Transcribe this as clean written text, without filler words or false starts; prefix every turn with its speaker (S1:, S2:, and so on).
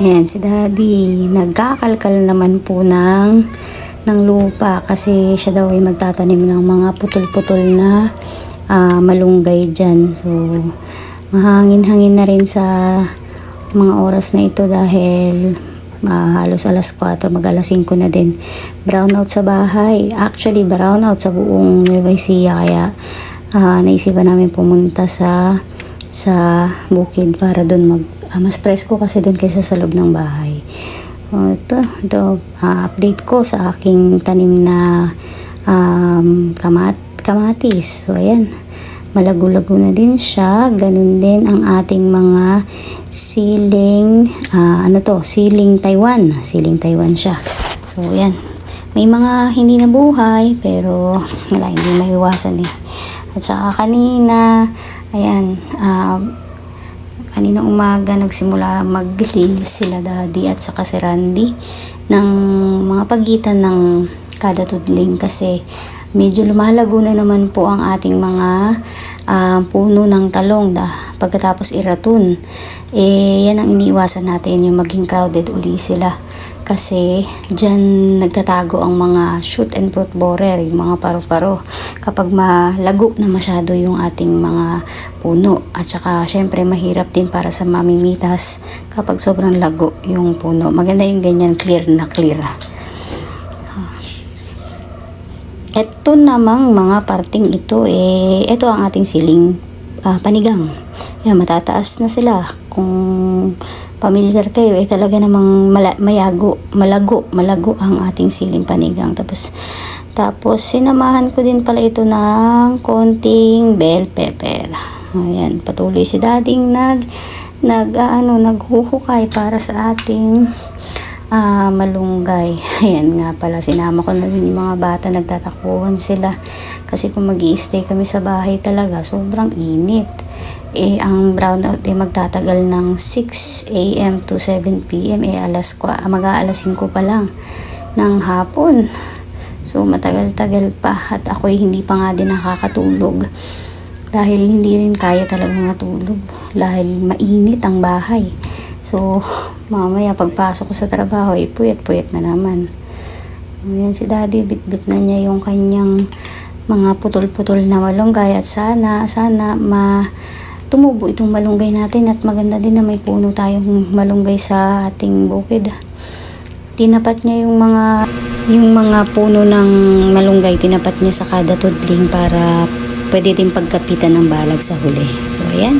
S1: Ayan, si Daddy, nagkakalkal naman po ng lupa kasi siya daw ay magtatanim ng mga putol-putol na malunggay dyan. So, mahangin-hangin na rin sa mga oras na ito dahil halos alas 4, mag-alas 5 na din. Brownout sa bahay. Actually, brownout sa buong Nueva Ecija, kaya naisipan namin pumunta sa bukid para doon mas presko kasi doon kaysa sa loob ng bahay. Ito update ko sa aking tanim na kamatis. So ayan, malago-lago na din siya. Ganun din ang ating mga siling siling Taiwan. Siling Taiwan siya. So ayan, may mga hindi nabuhay pero wala, hindi maiwasan eh. At saka kanina, ayan, kanina umaga nagsimula maglinis sila Daddy at saka si Randy ng mga pagitan ng kada tudling kasi medyo lumalago na naman po ang ating mga puno ng talong pagkatapos iratun. Yan ang iniiwasan natin, yung maging crowded uli sila kasi dyan nagtatago ang mga shoot and fruit borer, yung mga paro-paro kapag malago na masyado yung ating mga puno. At saka syempre mahirap din para sa mamimitas kapag sobrang lago yung puno. Maganda yung ganyan, clear na clear. Ito namang mga parting ito ito ang ating siling panigang. Yan, matataas na sila. Kung familiar kayo, talaga namang malago ang ating siling panigang. Tapos sinamahan ko din pala ito ng konting bell pepper. Ayan, patuloy si Dading naghuhukay para sa ating malunggay. Ayan nga pala, sinama ko na din yung mga bata, nagtatakbuhan sila kasi kung mag-i-stay kami sa bahay talaga sobrang init. Ang brownout magtatagal ng 6 AM to 7 PM mag-aalas 5 pa lang ng hapon. So matagal-tagal pa at ako'y hindi pa nga din nakakatulog dahil hindi rin kaya talagang matulog dahil mainit ang bahay. So mamaya pagpasok ko sa trabaho puyat-puyat na naman. Ayan si Daddy, bit-bit na niya yung kanyang mga putol-putol na malunggay at sana tumubo itong malunggay natin at maganda din na may puno tayong malunggay sa ating bukid. Tinapat niya yung mga puno ng malunggay, tinapat niya sa kada tudling para pwede din pagkapitan ng balag sa huli. So ayan.